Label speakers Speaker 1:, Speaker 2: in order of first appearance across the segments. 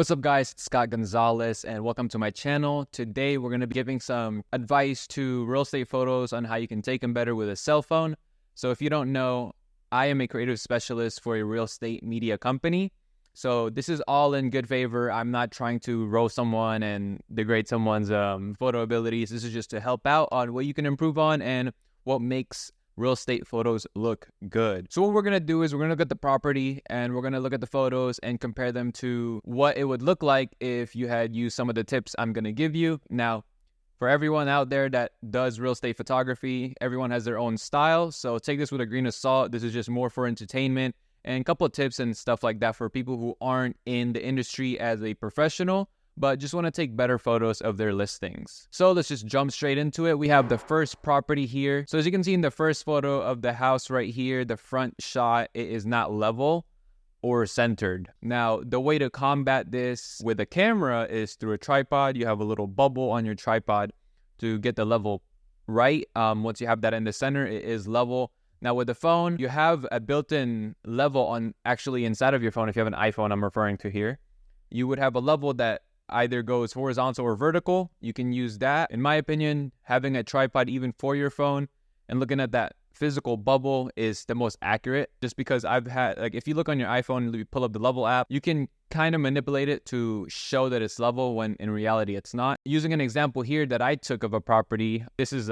Speaker 1: What's up guys, it's Scott Gonzalez and welcome to my channel. Today we're going to be giving some advice to real estate photos on how you can take them better with a cell phone. So if you don't know, I am a creative specialist for a real estate media company. So this is all in good favor. I'm not trying to roast someone and degrade someone's photo abilities. This is just to help out on what you can improve on and what makes real estate photos look good. So what we're going to do is we're going to look at the property and we're going to look at the photos and compare them to what it would look like if you had used some of the tips I'm going to give you. Now, for everyone out there that does real estate photography, everyone has their own style. So take this with a grain of salt. This is just more for entertainment and a couple of tips and stuff like that for people who aren't in the industry as a professional, but just want to take better photos of their listings. So let's just jump straight into it. We have the first property here. So as you can see in the first photo of the house right here, the front shot, it is not level or centered. Now, the way to combat this with a camera is through a tripod. You have a little bubble on your tripod to get the level right. Once you have that in the center, it is level. Now with the phone, you have a built-in level on actually inside of your phone. If you have an iPhone, I'm referring to here, you would have a level that either goes horizontal or vertical. You can use that. In my opinion, having a tripod even for your phone and looking at that physical bubble is the most accurate, just because I've had, like, if you look on your iPhone, you pull up the level app, you can kind of manipulate it to show that it's level when in reality it's not. Using an example here that I took of a property, this is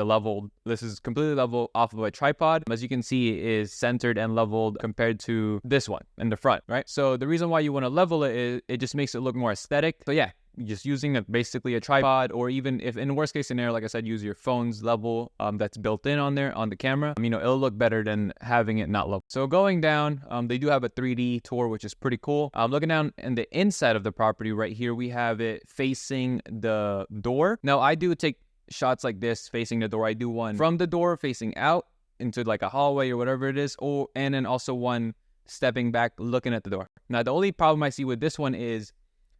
Speaker 1: completely level off of a tripod. As you can see, it is centered and leveled compared to this one in the front, right? So the reason why you want to level it is it just makes it look more aesthetic. So yeah, just using basically a tripod, or even if in worst case scenario, like I said, use your phone's level that's built in on there on the camera. It'll look better than having it not level. So going down, they do have a 3D tour, which is pretty cool. Looking down in the inside of the property right here, we have it facing the door. Now I do take shots like this facing the door. I do one from the door facing out into like a hallway or whatever it is, and then also one stepping back looking at the door. Now the only problem I see with this one is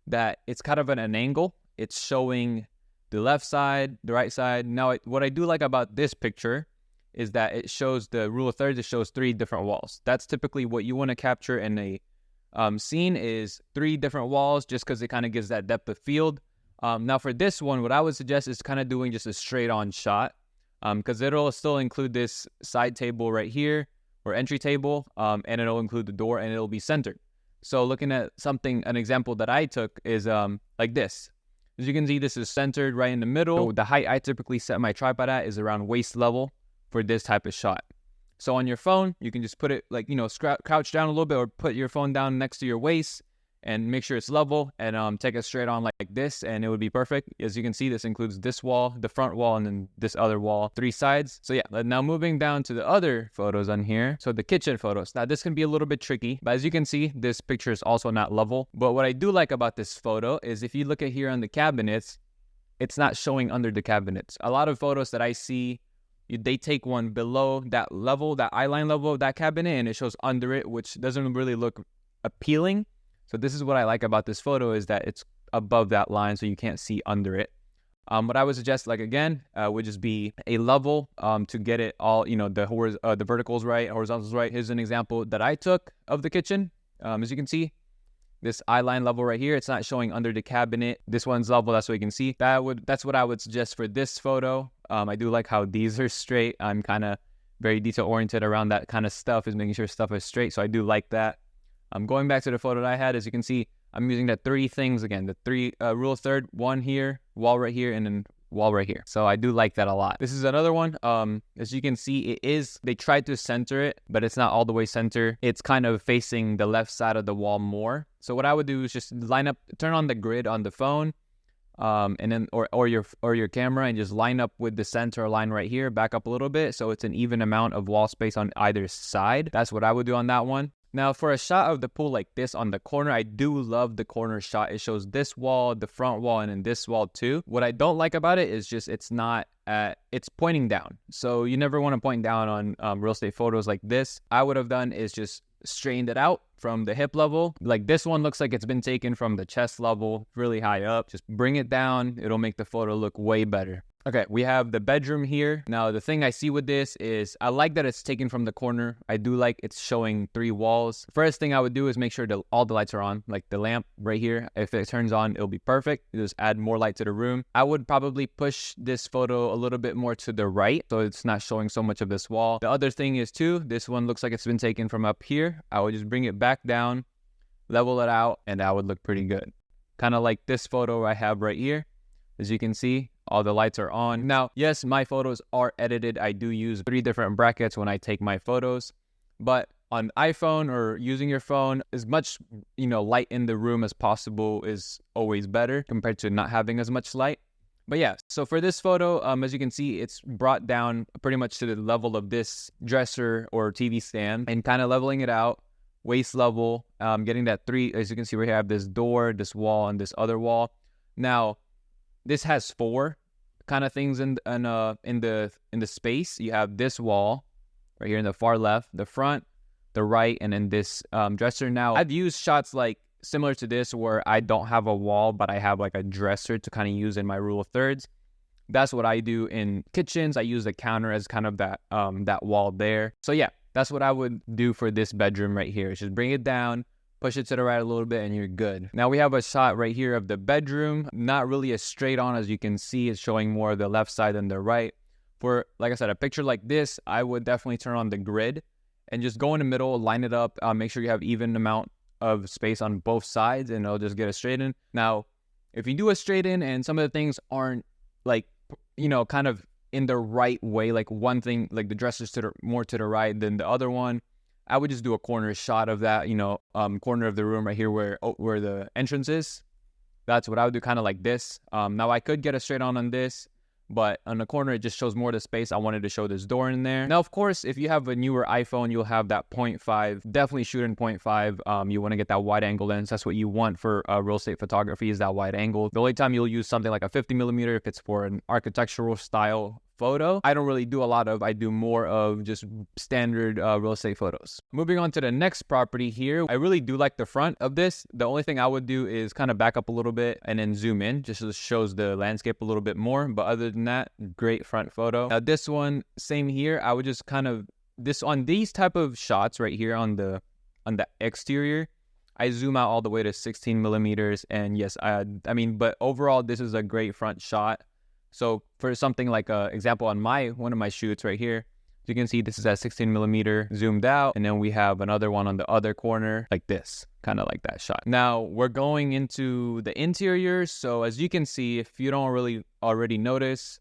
Speaker 1: that it's kind of at an angle. It's showing the left side, the right side. Now, what I do like about this picture is that it shows the rule of thirds. It shows 3 different walls. That's typically what you want to capture in a scene, is 3 different walls, just because it kind of gives that depth of field. Now, for this one, what I would suggest is kind of doing just a straight-on shot, because it'll still include this side table right here, or entry table, and it'll include the door, and it'll be centered. So looking at an example that I took is like this. As you can see, this is centered right in the middle. So the height I typically set my tripod at is around waist level for this type of shot. So on your phone, you can just put it like, crouch down a little bit, or put your phone down next to your waist and make sure it's level, and take it straight on like this, and it would be perfect. As you can see, this includes this wall, the front wall, and then this other wall, 3 sides. So yeah, now moving down to the other photos on here. So the kitchen photos. Now this can be a little bit tricky, but as you can see, this picture is also not level. But what I do like about this photo is if you look at here on the cabinets, it's not showing under the cabinets. A lot of photos that I see, they take one below that level, that eye line level of that cabinet, and it shows under it, which doesn't really look appealing. So this is what I like about this photo, is that it's above that line, so you can't see under it. What I would suggest, like again, would just be a level to get it all, the verticals right, horizontals right. Here's an example that I took of the kitchen. As you can see, this eye line level right here, it's not showing under the cabinet. This one's level, that's what you can see. That's what I would suggest for this photo. I do like how these are straight. I'm kind of very detail oriented around that kind of stuff, is making sure stuff is straight. So I do like that. Going back to the photo that I had, as you can see, I'm using the 3 things again, the 3 rule of third, one here, wall right here, and then wall right here. So I do like that a lot. This is another one. As you can see, they tried to center it, but it's not all the way center. It's kind of facing the left side of the wall more. So what I would do is just turn on the grid on the phone, and then or your camera, and just line up with the center line right here, back up a little bit, so it's an even amount of wall space on either side. That's what I would do on that one. Now, for a shot of the pool like this on the corner, I do love the corner shot. It shows this wall, the front wall, and then this wall too. What I don't like about it is just it's pointing down. So you never want to point down on real estate photos like this. I would have done is just straightened it out from the hip level. Like this one looks like it's been taken from the chest level, really high up. Just bring it down. It'll make the photo look way better. Okay, we have the bedroom here. Now, the thing I see with this is I like that it's taken from the corner. I do like it's showing 3 walls. First thing I would do is make sure that all the lights are on, like the lamp right here. If it turns on, it'll be perfect. You just add more light to the room. I would probably push this photo a little bit more to the right, so it's not showing so much of this wall. The other thing is too, this one looks like it's been taken from up here. I would just bring it back down, level it out, and that would look pretty good. Kind of like this photo I have right here. As you can see, all the lights are on. Now, yes, my photos are edited. I do use 3 different brackets when I take my photos, but on iPhone or using your phone, as much, light in the room as possible is always better compared to not having as much light. But yeah, so for this photo, as you can see, it's brought down pretty much to the level of this dresser or TV stand and kind of leveling it out, waist level, getting that 3, as you can see right here, I have this door, this wall, and this other wall. Now, this has 4 kind of things in the space. You have this wall right here in the far left, the front, the right, and then this dresser. Now, I've used shots like similar to this where I don't have a wall, but I have like a dresser to kind of use in my rule of thirds. That's what I do in kitchens. I use the counter as kind of that wall there. So yeah, that's what I would do for this bedroom right here. Just bring it down, push it to the right a little bit, and you're good. Now we have a shot right here of the bedroom. Not really as straight on as you can see. It's showing more of the left side than the right. For, like I said, a picture like this, I would definitely turn on the grid and just go in the middle, line it up, make sure you have even amount of space on both sides, and it'll just get a straight in. Now, if you do a straight in and some of the things aren't like, kind of in the right way, like one thing, like the dresser's more to the right than the other one, I would just do a corner shot of that, corner of the room right here where the entrance is. That's what I would do, kind of like this. Now I could get a straight on this, but on the corner, it just shows more of the space. I wanted to show this door in there. Now, of course, if you have a newer iPhone, you'll have that 0.5. Definitely shoot in 0.5. You want to get that wide angle lens. That's what you want for real estate photography, is that wide angle. The only time you'll use something like a 50mm if it's for an architectural style photo. I don't really do a lot of, I do more of just standard real estate photos. Moving on to the next property here. I really do like the front of this. The only thing I would do is kind of back up a little bit and then zoom in, just so it shows the landscape a little bit more. But other than that, great front photo. Now this one, same here. I would just kind of, on these type of shots right here on the exterior, I zoom out all the way to 16mm. And yes, but overall, this is a great front shot. So for something like a example on one of my shoots right here, you can see this is at 16mm zoomed out, and then we have another one on the other corner like this, kind of like that shot. Now we're going into the interior. So as you can see, if you don't really already notice,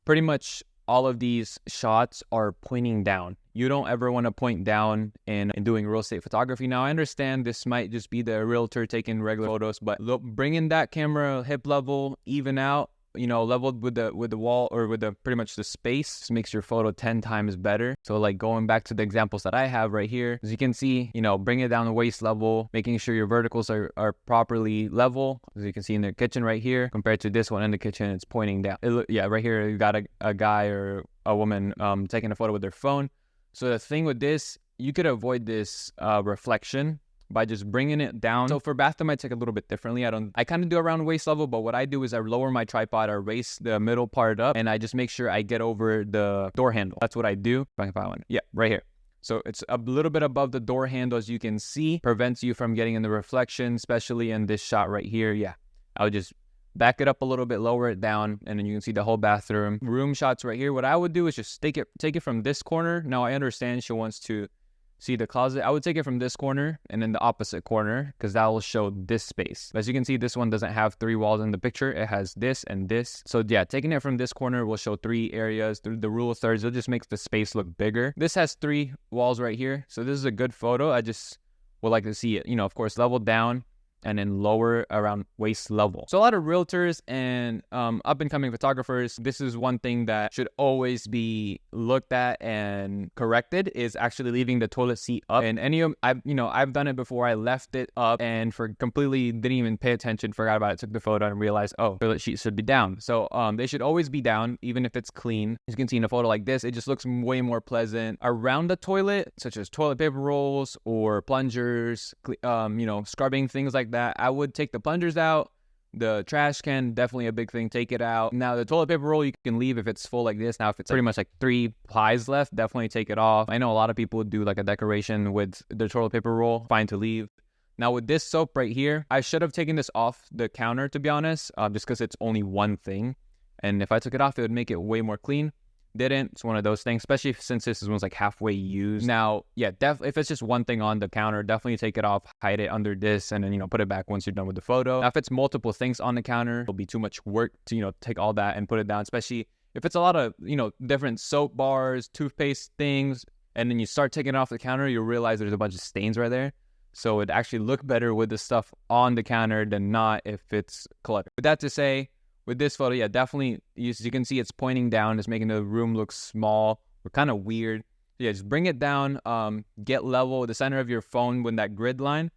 Speaker 1: pretty much all of these shots are pointing down. You don't ever want to point down in doing real estate photography. Now I understand this might just be the realtor taking regular photos, but look, bringing that camera hip level, even out, leveled with the wall or with pretty much the space, makes your photo 10 times better. So like going back to the examples that I have right here, as you can see, bring it down to waist level, making sure your verticals are properly level. As you can see in the kitchen right here, compared to this one in the kitchen, it's pointing down. Right here, you got a guy or a woman taking a photo with their phone. So the thing with this, you could avoid this reflection by just bringing it down. So for bathroom, I take a little bit differently. I kind of do around waist level, but what I do is I lower my tripod, I raise the middle part up, and I just make sure I get over the door handle. That's what I do. If I can find one. Yeah, right here. So it's a little bit above the door handle, as you can see, prevents you from getting in the reflection, especially in this shot right here. Yeah, I would just back it up a little bit, lower it down, and then you can see the whole bathroom. Room shots right here. What I would do is just take it from this corner. Now I understand she wants to see the closet. I would take it from this corner and then the opposite corner, because that will show this space. As you can see, this one doesn't have 3 walls in the picture. It has this and this. So yeah, taking it from this corner will show 3 areas. The rule of thirds, it just makes the space look bigger. This has 3 walls right here. So this is a good photo. I just would like to see it, of course, leveled down and then lower around waist level. So a lot of realtors and up and coming photographers, this is one thing that should always be looked at and corrected, is actually leaving the toilet seat up. And I've done it before. I left it up and completely didn't even pay attention, forgot about it, took the photo and realized, oh, toilet seat should be down. So they should always be down, even if it's clean. As you can see in a photo like this, it just looks way more pleasant around the toilet, such as toilet paper rolls or plungers, scrubbing, things like that. I would take the plungers out, The trash can, definitely a big thing. Take it out. Now, the toilet paper roll you can leave if it's full like this. Now, if it's pretty much like 3 plies left, definitely take it off. I know a lot of people would do like a decoration with the toilet paper roll. Fine to leave. Now, with this soap right here, I should have taken this off the counter, to be honest, just because it's only one thing. And if I took it off, it would make it way more clean. Didn't. It's one of those things, especially since this one's like halfway used. Now, yeah, if it's just one thing on the counter, definitely take it off, hide it under this, and then, you know, put it back once you're done with the photo. Now, if it's multiple things on the counter, it'll be too much work to, you know, take all that and put it down, especially if it's a lot of, you know, different soap bars, toothpaste things, and then you start taking it off the counter, you'll realize there's a bunch of stains right there. So it'd actually look better with the stuff on the counter than not if it's cluttered. With that to say, with this photo, yeah, definitely, as you can see, it's pointing down. It's making the room look small or kind of weird. Yeah, just bring it down, get level with the center of your phone with that grid line.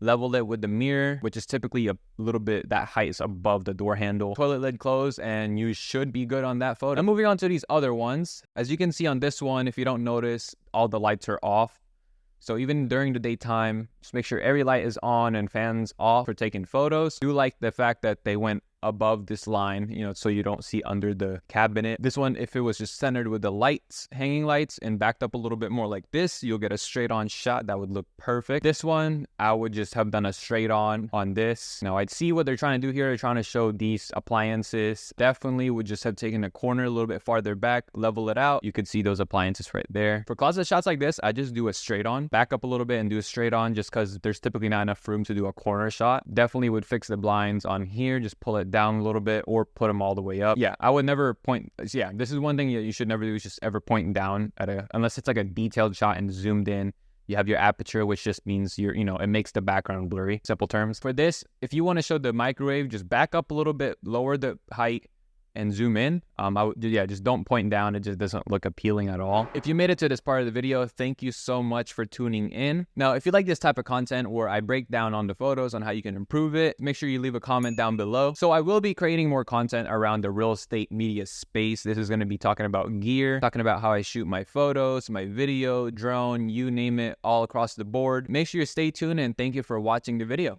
Speaker 1: Level it with the mirror, which is typically a little bit, that height is above the door handle. Toilet lid closed, and you should be good on that photo. Now, moving on to these other ones. As you can see on this one, if you don't notice, all the lights are off. So even during the daytime, just make sure every light is on and fans off for taking photos. I do like the fact that they went above this line, you know, so you don't see under the cabinet. This one, if it was just centered with the lights, hanging lights, and backed up a little bit more like this, you'll get a straight on shot that would look perfect. This one, I would just have done a straight on this. Now, I'd see what they're trying to do here. They're trying to show these appliances. Definitely would just have taken a corner a little bit farther back, level it out. You could see those appliances right there. For closet shots like this, I just do a straight on, back up a little bit and do a straight on, just because there's typically not enough room to do a corner shot. Definitely would fix the blinds on here, just pull it down a little bit or put them all the way up. Yeah, I would never point. Yeah, this is one thing that you should never do, is just ever pointing down at unless it's like a detailed shot and zoomed in. You have your aperture, which just means it makes the background blurry. Simple terms. For this, if you want to show the microwave, just back up a little bit, lower the height, and zoom in. Just don't point down. It just doesn't look appealing at all. If you made it to this part of the video, thank you so much for tuning in. Now, if you like this type of content where I break down on the photos on how you can improve it, make sure you leave a comment down below. So I will be creating more content around the real estate media space. This is going to be talking about gear, talking about how I shoot my photos, my video, drone, you name it, all across the board. Make sure you stay tuned, and thank you for watching the video.